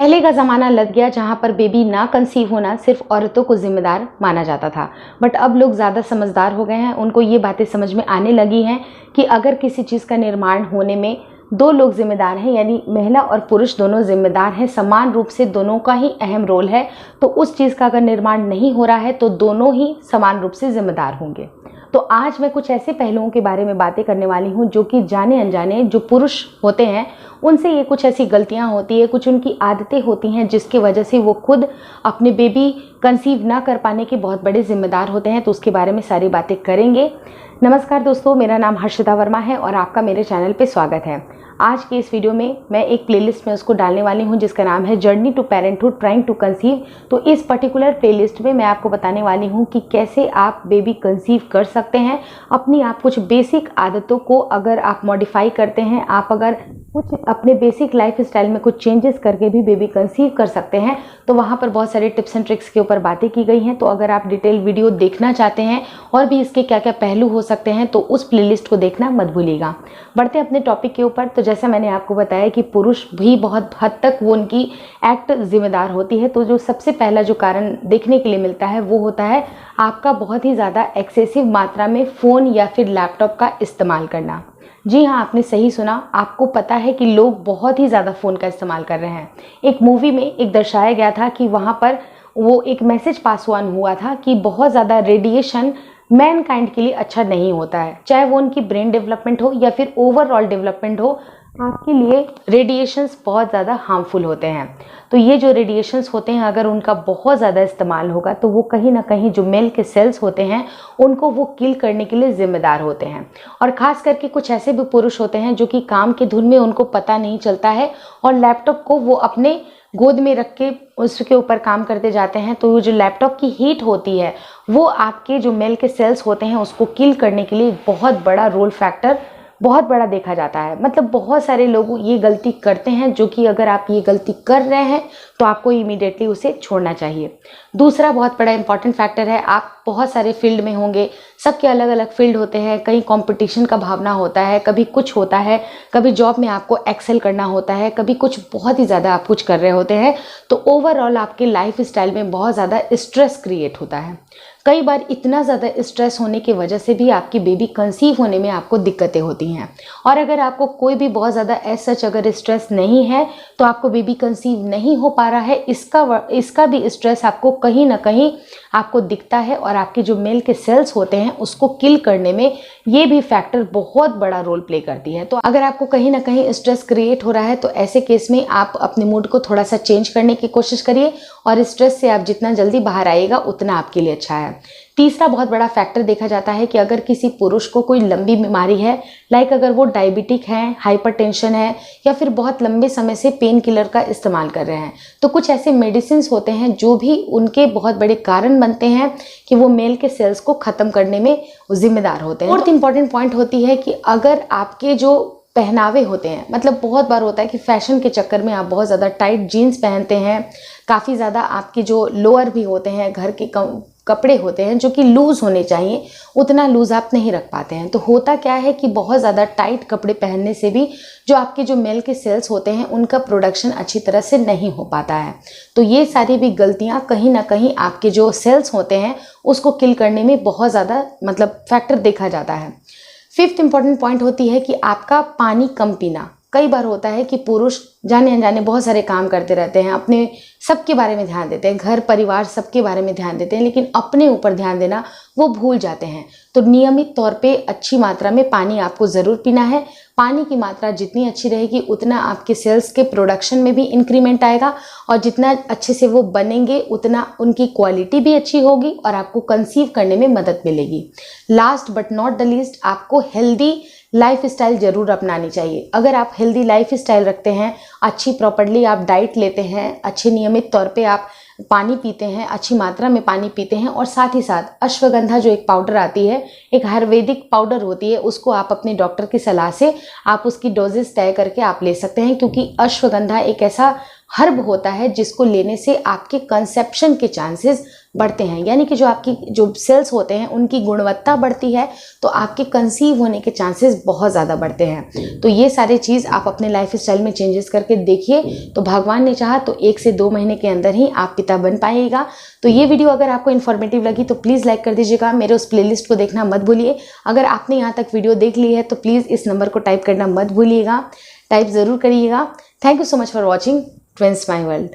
पहले का ज़माना लग गया जहाँ पर बेबी ना कंसीव होना सिर्फ औरतों को जिम्मेदार माना जाता था। बट अब लोग ज़्यादा समझदार हो गए हैं, उनको ये बातें समझ में आने लगी हैं कि अगर किसी चीज़ का निर्माण होने में दो लोग जिम्मेदार हैं, यानी महिला और पुरुष दोनों जिम्मेदार हैं, समान रूप से दोनों का ही अहम रोल है, तो उस चीज़ का अगर निर्माण नहीं हो रहा है तो दोनों ही समान रूप से जिम्मेदार होंगे। तो आज मैं कुछ ऐसे पहलुओं के बारे में बातें करने वाली हूँ जो कि जाने अनजाने जो पुरुष होते हैं उनसे ये कुछ ऐसी गलतियाँ होती है, कुछ उनकी आदतें होती हैं जिसकी वजह से वो खुद अपने बेबी कंसीव ना कर पाने के बहुत बड़े जिम्मेदार होते हैं। तो उसके बारे में सारी बातें करेंगे। नमस्कार दोस्तों, मेरा नाम हर्षिता वर्मा है और आपका मेरे चैनल पे स्वागत है। आज के इस वीडियो में मैं एक प्लेलिस्ट में उसको डालने वाली हूँ जिसका नाम है journey to parenthood trying to conceive. तो इस पर्टिकुलर प्लेलिस्ट में मैं आपको बताने वाली हूँ कि कैसे आप बेबी कंसीव कर सकते हैं। अपनी आप कुछ बेसिक आदतों को अगर आप मॉडिफाई करते हैं, आप अगर कुछ अपने बेसिक लाइफ स्टाइल में कुछ चेंजेस करके भी बेबी कंसीव कर सकते हैं। तो वहाँ पर बहुत सारे टिप्स एंड ट्रिक्स के ऊपर बातें की गई हैं। तो अगर आप डिटेल वीडियो देखना चाहते हैं और भी इसके क्या क्या पहलू हो सकते हैं तो उस प्लेलिस्ट को देखना मत भूलिएगा। बढ़ते अपने टॉपिक के ऊपर। तो जैसा मैंने आपको बताया कि पुरुष भी बहुत हद तक वो उनकी एक्ट जिम्मेदार होती है। तो जो सबसे पहला जो कारण देखने के लिए मिलता है वो होता है आपका बहुत ही ज़्यादा एक्सेसिव मात्रा में फ़ोन या फिर लैपटॉप का इस्तेमाल करना। जी हाँ, आपने सही सुना। आपको पता है कि लोग बहुत ही ज़्यादा फ़ोन का इस्तेमाल कर रहे हैं। एक मूवी में एक दर्शाया गया था कि वहाँ पर वो एक मैसेज पास ऑन हुआ था कि बहुत ज़्यादा रेडिएशन मैनकाइंड के लिए अच्छा नहीं होता है, चाहे वो उनकी ब्रेन डेवलपमेंट हो या फिर ओवरऑल डेवलपमेंट हो, आपके लिए रेडिएशंस बहुत ज़्यादा हार्मफुल होते हैं। तो ये जो रेडिएशंस होते हैं अगर उनका बहुत ज़्यादा इस्तेमाल होगा तो वो कहीं ना कहीं जो मेल के सेल्स होते हैं उनको वो किल करने के लिए ज़िम्मेदार होते हैं। और ख़ास करके कुछ ऐसे भी पुरुष होते हैं जो कि काम की धुन में उनको पता नहीं चलता है और लैपटॉप को वो अपने गोद में रख के उसके ऊपर काम करते जाते हैं। तो वो जो लैपटॉप की हीट होती है वो आपके जो मेल के सेल्स होते हैं उसको किल करने के लिए बहुत बड़ा रोल फैक्टर बहुत बड़ा देखा जाता है। मतलब बहुत सारे लोग ये गलती करते हैं जो कि अगर आप ये गलती कर रहे हैं तो आपको इमीडिएटली उसे छोड़ना चाहिए। दूसरा बहुत बड़ा इंपॉर्टेंट फैक्टर है, आप बहुत सारे फील्ड में होंगे, सबके अलग अलग फील्ड होते हैं, कहीं कंपटीशन का भावना होता है, कभी कुछ होता है, कभी जॉब में आपको एक्सेल करना होता है, कभी कुछ बहुत ही ज़्यादा आप कुछ कर रहे होते हैं। तो ओवरऑल आपके लाइफ स्टाइल में बहुत ज़्यादा स्ट्रेस क्रिएट होता है। कई बार इतना ज़्यादा स्ट्रेस होने की वजह से भी आपकी बेबी कंसीव होने में आपको दिक्कतें होती हैं। और अगर आपको कोई भी बहुत ज़्यादा एज सच अगर स्ट्रेस नहीं है तो आपको बेबी कंसीव नहीं हो पा रहा है, इसका भी स्ट्रेस आपको कहीं ना कहीं आपको दिखता है और आपके जो मेल के सेल्स होते हैं उसको किल करने में ये भी फैक्टर बहुत बड़ा रोल प्ले करती है। तो अगर आपको कहीं ना कहीं स्ट्रेस क्रिएट हो रहा है तो ऐसे केस में आप अपने मूड को थोड़ा सा चेंज करने की कोशिश करिए और स्ट्रेस से आप जितना जल्दी बाहर आइएगा उतना आपके लिए अच्छा है। तीसरा बहुत बड़ा फैक्टर देखा जाता है कि अगर किसी पुरुष को कोई लंबी बीमारी है, लाइक अगर वो डायबिटिक है, हाइपरटेंशन है या फिर बहुत लंबे समय से पेन किलर का इस्तेमाल कर रहे हैं, तो कुछ ऐसे मेडिसिन होते हैं जो भी उनके बहुत बड़े कारण बनते हैं कि वो मेल के सेल्स को ख़त्म करने में जिम्मेदार होते हैं। फोर्थ इंपॉर्टेंट पॉइंट होती है कि अगर आपके जो पहनावे होते हैं, मतलब बहुत बार होता है कि फैशन के चक्कर में आप बहुत ज़्यादा टाइट जीन्स पहनते हैं, काफ़ी ज़्यादा आपके जो लोअर भी होते हैं, घर के कपड़े होते हैं जो कि लूज़ होने चाहिए, उतना लूज़ आप नहीं रख पाते हैं। तो होता क्या है कि बहुत ज़्यादा टाइट कपड़े पहनने से भी जो आपके जो मेल के सेल्स होते हैं उनका प्रोडक्शन अच्छी तरह से नहीं हो पाता है। तो ये सारी भी गलतियाँ कहीं ना कहीं आपके जो सेल्स होते हैं उसको किल करने में बहुत ज़्यादा मतलब फैक्टर देखा जाता है। फिफ्थ इंपॉर्टेंट पॉइंट होती है कि आपका पानी कम पीना। कई बार होता है कि पुरुष जाने अनजाने बहुत सारे काम करते रहते हैं, अपने सबके बारे में ध्यान देते हैं, घर परिवार सबके बारे में ध्यान देते हैं, लेकिन अपने ऊपर ध्यान देना वो भूल जाते हैं। तो नियमित तौर पे अच्छी मात्रा में पानी आपको ज़रूर पीना है। पानी की मात्रा जितनी अच्छी रहेगी उतना आपके सेल्स के प्रोडक्शन में भी इंक्रीमेंट आएगा और जितना अच्छे से वो बनेंगे उतना उनकी क्वालिटी भी अच्छी होगी और आपको कंसीव करने में मदद मिलेगी। Last but not the least, आपको हेल्दी लाइफ स्टाइल ज़रूर अपनानी चाहिए। अगर आप हेल्दी लाइफ स्टाइल रखते हैं, अच्छी प्रॉपर्ली आप डाइट लेते हैं, अच्छे नियमित तौर पे आप पानी पीते हैं, अच्छी मात्रा में पानी पीते हैं और साथ ही साथ अश्वगंधा जो एक पाउडर आती है, एक आयुर्वेदिक पाउडर होती है, उसको आप अपने डॉक्टर की सलाह से आप उसकी डोजेस तय करके आप ले सकते हैं। क्योंकि अश्वगंधा एक ऐसा हर्ब होता है जिसको लेने से आपके कंसेप्शन के चांसेस बढ़ते हैं, यानी कि जो आपकी जो सेल्स होते हैं उनकी गुणवत्ता बढ़ती है, तो आपके कंसीव होने के चांसेस बहुत ज़्यादा बढ़ते हैं। तो ये सारी चीज़ आप अपने लाइफ स्टाइल में चेंजेस करके देखिए, तो भगवान ने चाहा तो 1 से 2 महीने के अंदर ही आप पिता बन पाइएगा। तो ये वीडियो अगर आपको इन्फॉर्मेटिव लगी तो प्लीज़ लाइक कर दीजिएगा, मेरे उस प्लेलिस्ट को देखना मत भूलिए। अगर आपने यहाँ तक वीडियो देख ली है तो प्लीज़ इस नंबर को टाइप करना मत भूलिएगा, टाइप ज़रूर करिएगा। Thank you so much for watching twins my world.